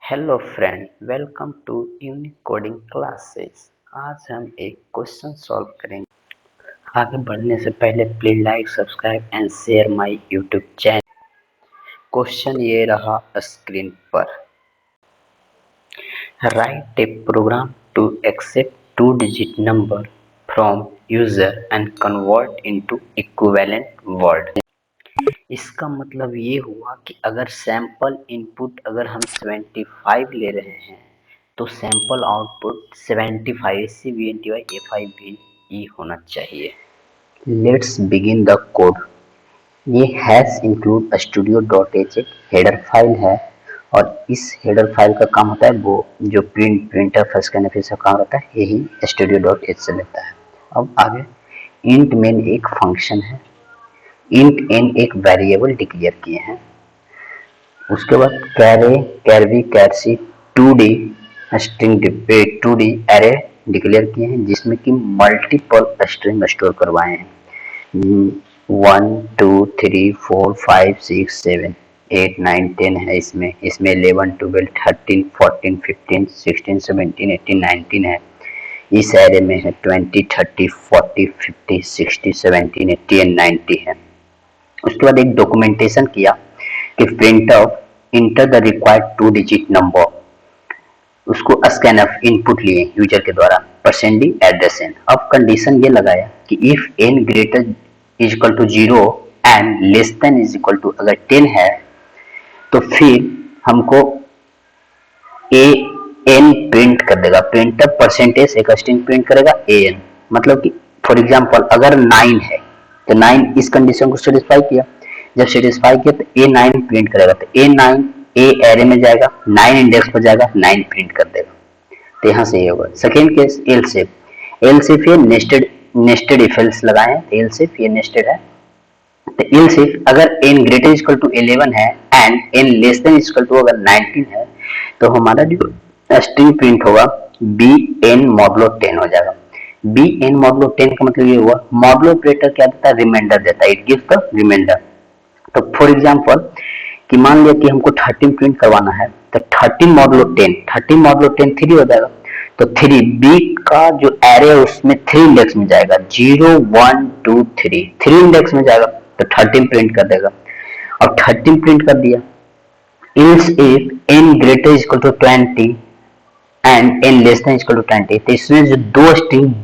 Hello friend, welcome to unique coding classes. आज हम एक क्वेश्चन सॉल्व करेंगे। आगे बढ़ने से पहले please like, subscribe and share my YouTube channel. Question ये रहा स्क्रीन पर। Write a program to accept two digit number from user and convert into equivalent word. इसका मतलब ये हुआ कि अगर सैंपल इनपुट अगर हम 75 ले रहे हैं तो सैंपल आउटपुट 75 CVNTY-A5VE होना चाहिए। Let's begin the code. ये hash include studio dot h एक हेडर फाइल है और इस हेडर फाइल का काम होता है वो जो प्रिंटर फर्स्ट का काम रहता है यही स्टूडियो डॉट एच से लेता है। अब आगे इंट मेन एक फंक्शन है, इंट एन एक वेरिएबल डिक्लेयर किए हैं। उसके बाद कैरे, कैरवी, कैरसी 2D string 2D array declare किए हैं जिसमें कि मल्टीपल स्ट्रिंग स्टोर करवाए हैं। 1 2 3 4 5 6 7 8 9 10 है इसमें 11 12 13 14 15 16 17 18 19 है। इस एरे में है 20 30 40 50 60 70 80 एंड 90 है। उसके बाद एक डॉक्यूमेंटेशन किया कि printf enter the required two digit number. उसको स्कैनफ इनपुट लिए यूजर के द्वारा परसेंडी एड्रेस एन। अब कंडीशन ये लगाया कि if n greater is equal to 0 and less than is equal to अगर 10 है तो फिर हमको ए एन प्रिंट कर देगा। प्रिंटर परसेंटेज एक स्ट्रिंग प्रिंट करेगा ए एन। मतलब कि फॉर एग्जांपल अगर 9 है तो 9 इस कंडीशन को सेटिस्फाई किया। जब सेटिस्फाई किया तो A9 प्रिंट करेगा तो A9 ए एरे में जाएगा, 9 इंडेक्स पर जाएगा, 9 प्रिंट कर देगा। तो यहाँ से ये होगा। Second case else if. Else if ये नेस्टेड इफ एल्स लगाए हैं। एल्स इफ ये नेस्टेड है तो एल्स इफ अगर n ग्रेटर इक्वल टू 11 है and n less than equal to अगर 19 है तो हमारा जो स्ट्रिंग प्रिंट होगा बी एन मॉडुलो 10 हो जाएगा। बी एन मॉडुलो 10 का मतलब ये हुआ मॉडुलो ऑपरेटर क्या देता है, रिमाइंडर देता है, इट गिव्स द रिमाइंडर। तो फॉर एग्जांपल कि मान लिया कि हमको 13 प्रिंट करवाना है तो 13 मॉडुलो 10 3 हो जाएगा। तो 3 बी का जो एरे है उसमें 3 इंडेक्स में जाएगा, 0 1 2 3 इंडेक्स में जाएगा तो 13 प्रिंट कर देगा। अब 13 प्रिंट कर दिया। Else if n greater equal to 20 and n less than equal to 20 तो इसमें जो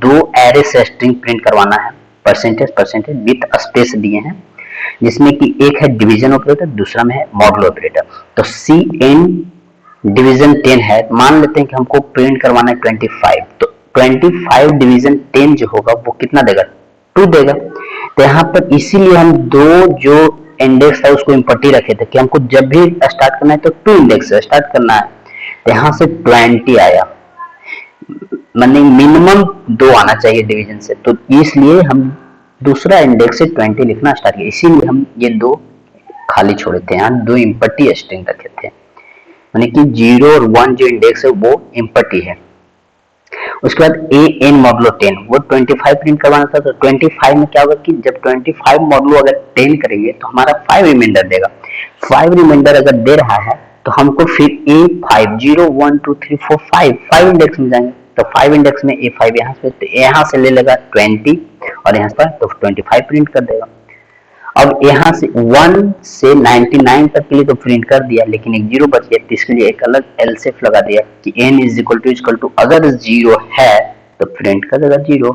दो एरे से स्ट्रिंग प्रिंट करवाना है परसेंटेज विथ स्पेस दिए हैं जिसमें कि एक है डिवीजन ऑपरेटर दूसरा में है मॉडुलो ऑपरेटर। तो सी एन डिवीजन 10 है, मान लेते हैं कि हमको प्रिंट करवाना है 25 तो 25 डिवीजन 10 जो होगा वो कितना देगा, 2 देगा। तो यहाँ पर इसीलिए हम दो जो इंडेक्स है उसको इम्पटी रखे थे कि हमको जब भी स्टार्ट करना है तो 2 इंडेक्स से स्टार्ट करना है। तो यहाँ से 20 आया, माने मिनिमम 2 आना चाहिए डिवीजन से, तो इसलिए हम दूसरा इंडेक्स से 20 लिखना स्टार्ट किया। इसीलिए हम ये 2 खाली छोड़े थे, यहाँ 2 इम्पटी स्ट्रिंग रखे थे, यानी कि 0 और 1 जो इंडेक्स है वो इम्पटी है। उसके बाद ए एन मॉडुलो 10 वो 25 प्रिंट करवाना था तो 25 में क्या होगा कि जब 25 मॉडुलो अगर 10 करेंगे तो हमारा 5 रिमाइंडर देगा। 5 रिमाइंडर अगर दे रहा है तो हमको फिर A5 0 1 2 3 4 5 इंडेक्स में जाएंगे तो 5 इंडेक्स में A5 यहाँ से ले लेगा 20 और यहाँ पर तो 25 प्रिंट कर देगा। अब यहाँ से 1 से 99 तक के लिए तो प्रिंट कर दिया लेकिन एक 0 बच गया तो इसके लिए एक अलग एल्सेफ लगा दिया कि n इज इक्वल टू अगर 0 है तो प्रिंट कर देगा 0।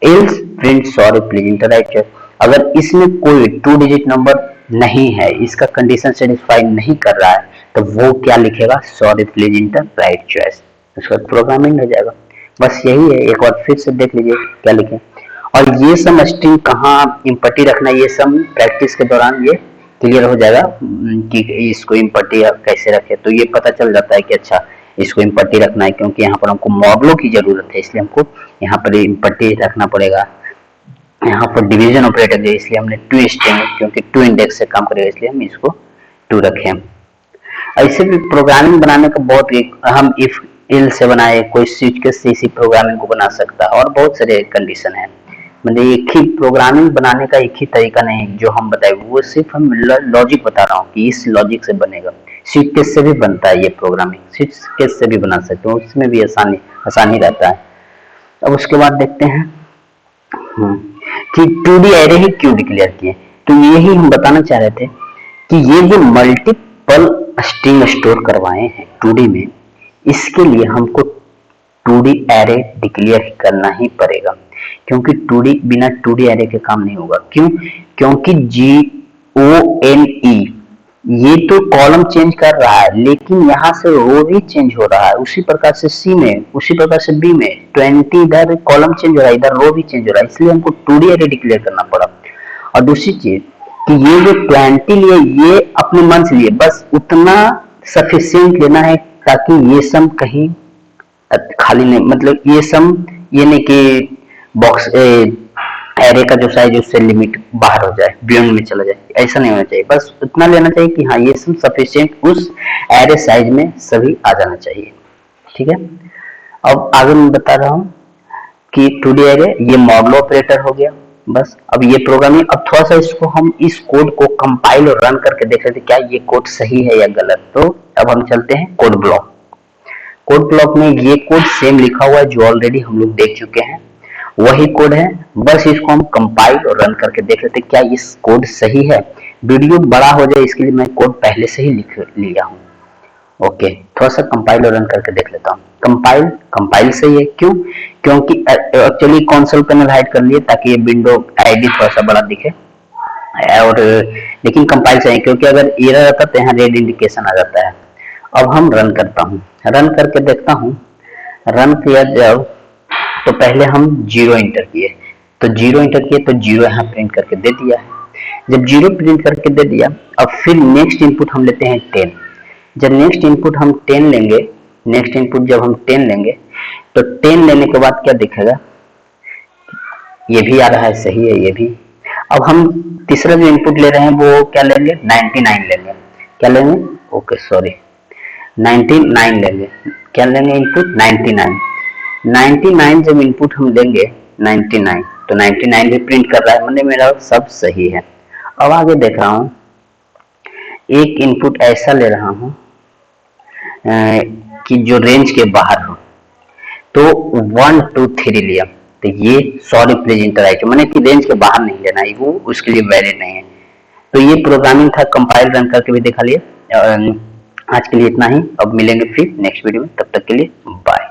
Else print sorry please inter right choice. अगर इसमें कोई 2 डिजिट नंबर नहीं है, इसका कंडीशन सेटिस्फाई नहीं कर रहा है तो वो क्या लिखेगा, sorry please inter right choice. उसका प्रोग्रामिंग हो जाएगा। बस यही है, एक बार फिर से देख लीजिए क्या लिखे। और ये सब स्ट्रिंग कहाँ इम्पटी रखना ये सब प्रैक्टिस के दौरान ये क्लियर हो जाएगा कि इसको इम्पटी कैसे रखे। तो ये पता चल जाता है कि अच्छा इसको इम्पटी रखना है क्योंकि यहाँ पर हमको मॉडुलो की जरूरत है इसलिए हमको यहाँ पर इम्पटी रखना पड़ेगा। यहाँ पर डिवीजन ऑपरेटर है इसलिए हमने 2 स्ट्रिंग क्योंकि 2 इंडेक्स से काम करेगा इसलिए हम इसको 2 रखे। ऐसे भी प्रोग्रामिंग बनाने का बहुत हम इफ इल से बनाए कोई स्विच के सी प्रोग्रामिंग को बना सकता है और बहुत सारे कंडीशन है। मतलब एक ही प्रोग्रामिंग बनाने का एक ही तरीका नहीं है जो हम बताए, वो सिर्फ हम लॉजिक बता रहा हूँ कि इस लॉजिक से बनेगा। स्विच केस से भी बनता है ये प्रोग्रामिंग, स्विच केस से भी बना सकते हो, उसमें भी आसानी रहता है। अब उसके बाद देखते हैं कि 2D एरे ही क्यों डिक्लेयर किए। तो यही हम बताना चाह रहे थे कि ये जो मल्टीपल स्ट्रिंग स्टोर करवाए हैं 2D में, इसके लिए हमको 2D एरे डिक्लेयर करना ही पड़ेगा, क्योंकि 2D बिना 2D एरे के काम नहीं होगा। क्यों? क्योंकि GONE ये तो कॉलम चेंज कर रहा है, लेकिन यहाँ से रो भी चेंज हो रहा है, उसी प्रकार से सी में, उसी प्रकार से बी में 20 इधर कॉलम चेंज हो रहा है, इधर रो भी चेंज हो रहा है, इसलिए हमको 2D एरे डिक्लेयर करना पड़ा। और दूसरी चीज कि ये जो 20 लिए ये अपने मन से लिए, बस उतना सफिशियंट लेना है ताकि ये सम कहीं खाली नहीं, मतलब ये सम ये नहीं कि बॉक्स एरे का जो साइज है उससे लिमिट बाहर हो जाए, बियॉन्ड में चला जाए, ऐसा नहीं होना चाहिए। बस उतना लेना चाहिए कि हाँ ये सम सफिशियंट उस एरे साइज में सभी आ जाना चाहिए। ठीक है, अब आगे मैं बता रहा हूँ कि 2D एरे ये मॉडल ऑपरेटर हो गया। बस अब ये प्रोग्रामिंग, अब थोड़ा सा इसको हम इस कोड को कंपाइल और रन करके देख लेते क्या ये कोड सही है या गलत। तो अब हम चलते हैं कोड ब्लॉक। कोड ब्लॉक में ये कोड सेम लिखा हुआ है जो ऑलरेडी हम लोग देख चुके हैं, वही कोड है, बस इसको हम कंपाइल और रन करके देख लेते क्या इस कोड सही है। वीडियो बड़ा हो जाए इसके लिए मैं कोड पहले से ही लिख लिया हूँ। ओके, थोड़ा सा कंपाइल और रन करके देख लेता हूँ। कंपाइल सही है, क्यों? क्योंकि एक्चुअली कंसोल पैनल हाइड कर लिए ताकि ये विंडो आईडी थोड़ा सा बड़ा दिखे, और लेकिन कंपाइल सही है क्योंकि अगर एरर आता तो यहाँ रेड इंडिकेशन आ जाता है। अब हम रन करता हूँ, रन करके देखता हूँ। रन किया जब, तो पहले हम 0 इंटर किए, तो 0 इंटर किए तो 0 यहाँ प्रिंट करके दे दिया है। जब 0 प्रिंट करके दे दिया, अब फिर नेक्स्ट इनपुट हम लेते हैं 10। जब नेक्स्ट इनपुट हम 10 लेंगे, नेक्स्ट इनपुट जब हम 10 लेंगे तो 10 लेने के बाद क्या दिखेगा, ये भी आ रहा है, सही है ये भी। अब हम तीसरा जो इनपुट ले रहे हैं वो क्या लेंगे, 99 लेंगे। क्या लेंगे, ओके सॉरी, 99 लेंगे। क्या लेंगे इनपुट, 99। 99 जब इनपुट हम लेंगे 99, तो 99 भी प्रिंट कर रहा है, मतलब मेरा सब सही है। अब आगे देख रहा हूँ, एक इनपुट ऐसा ले रहा हूँ कि जो रेंज के बाहर हो, तो 1 2 3 लिया, तो ये सॉरी प्लीज इंटर आई, मैंने कि रेंज के बाहर नहीं लेना है, वो उसके लिए वैलिड नहीं है। तो ये प्रोग्रामिंग था, कंपाइल रन करके भी दिखा लिया। आज के लिए इतना ही, अब मिलेंगे फिर नेक्स्ट वीडियो में, तब तक के लिए बाय।